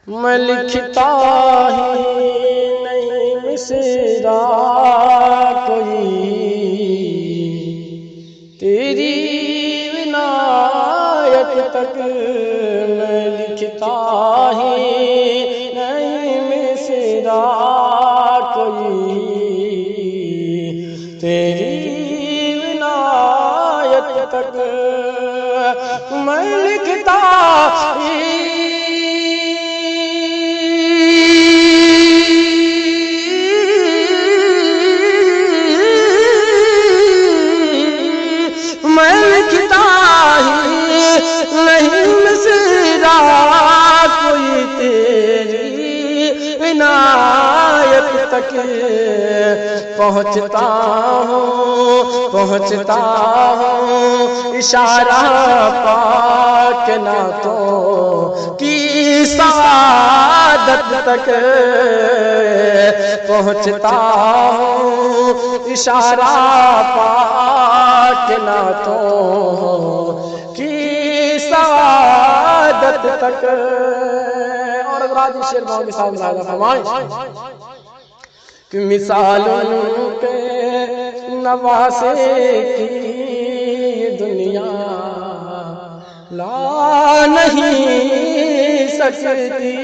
میں لکھتا ہی نہیں مصرع کوئی، تیری عنایت تک میں لکھتا ہی نہیں مصرع کوئی، تیری عنایت تک میں لکھتا ہی نہیں مصرع کوئی، تیری عنایت تک پہنچتا ہوں اشارہ پاک نعتوں کی سعادت تک، پہنچتا ہوں اشارہ پاک نعتوں کی سعادت تک۔ اور اگر شیر بہت مثال ملاحظہ فرمائیں کہ مثالوں کے نواسے کی دنیا لا نہیں سکتی،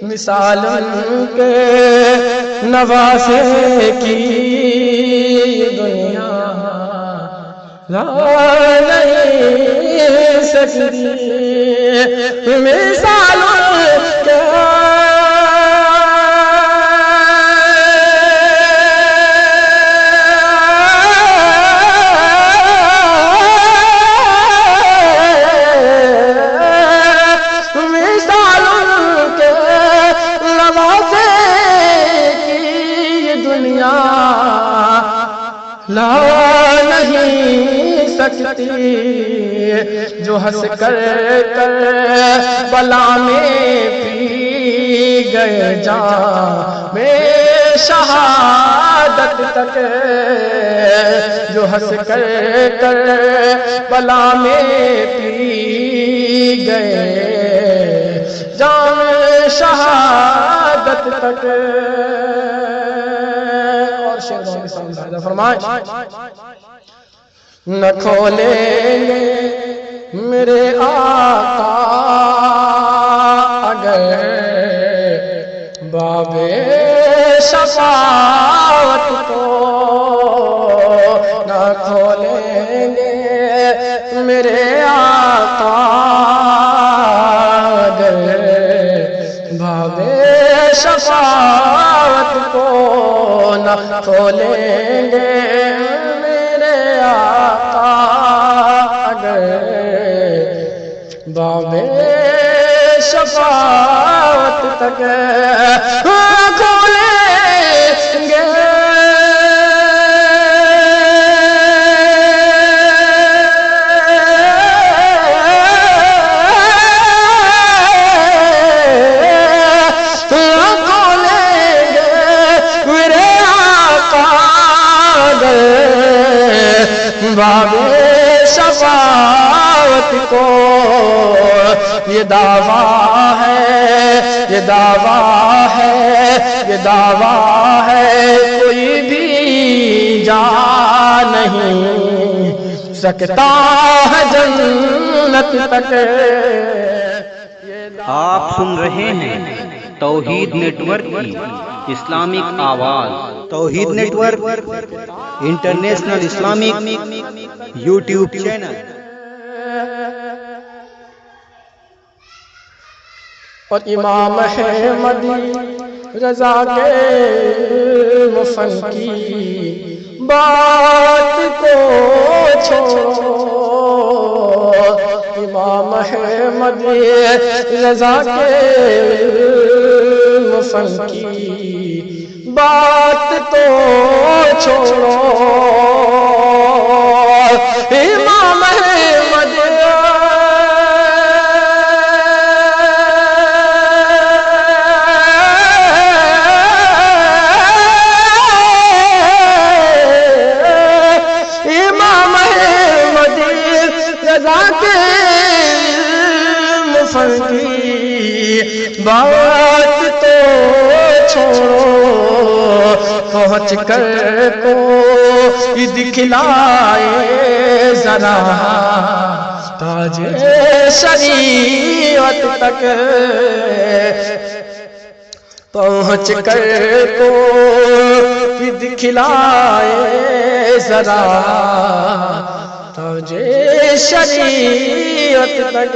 مثالوں کے نواسے کی دنیا لا نہیں سکتی، مثالوں کے لا نہیں سکتی، جو ہنس کر بلا میں پی گئے جام شہادت تک، جو ہنس کر بلا میں پی گئے جام شہادت تک۔ فرمائیں نہ کھولیں گے میرے آقا اگر باب شفاعت کو، نہ کھولیں گے میرے آقا اگر باب شفاعت کو، نہ کھولیں گے میرے آقا اگر باب شفاعت تک، کھولیں گے باب شفاعت کو، یہ دعویٰ ہے، یہ دعویٰ ہے، یہ دعویٰ ہے، کوئی بھی جا نہیں سکتا ہے جنت تک۔ آپ سن رہے ہیں توحید نیٹ ورک کی اسلامک آواز، Tauheed network international Islamic YouTube channel. اور امام احمد رضا کے مفن کی بات کو چھوڑو، امام احمد رضا کے مفن کی بات تو چھوڑو، امام احمد رضا کے سفر کی بات تو چھوڑو، پہنچ کر کو دکھلائے ذرا تاج شریعت تک، پہنچ کر کو دکھلائے ذرا تاج شریعت تک۔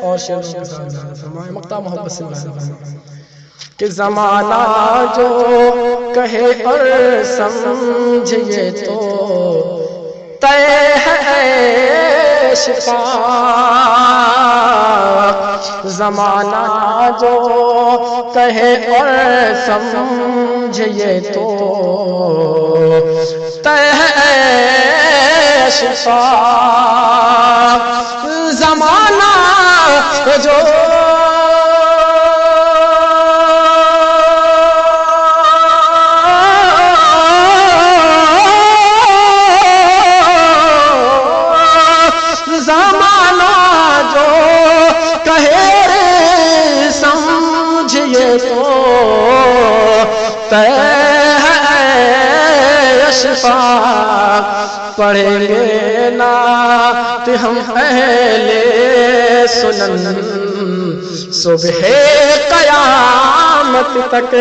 اور فرمائے مقطع محبت سے کہ زمانہ جو کہے اور سمجھے تو طے ہے شفاق، زمانہ جو کہے اور سمجھے تو طے ہے شفاق، زمانہ جو پڑھیں گے نعت ہم اہل سنن صبح قیامت تک،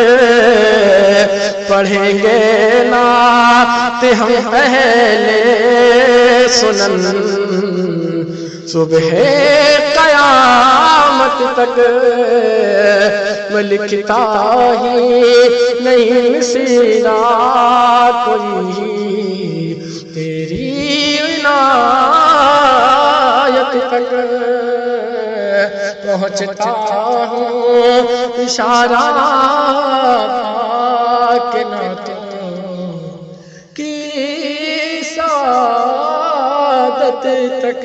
پڑھیں گے نعت ہم اہل سنن صبح قیامت تک، میں لکھتا ہی نہیں سینا کوئی تیری عنایت تک، پہنچتا ہوں اشارہ کے نعتوں کی سعادت تک۔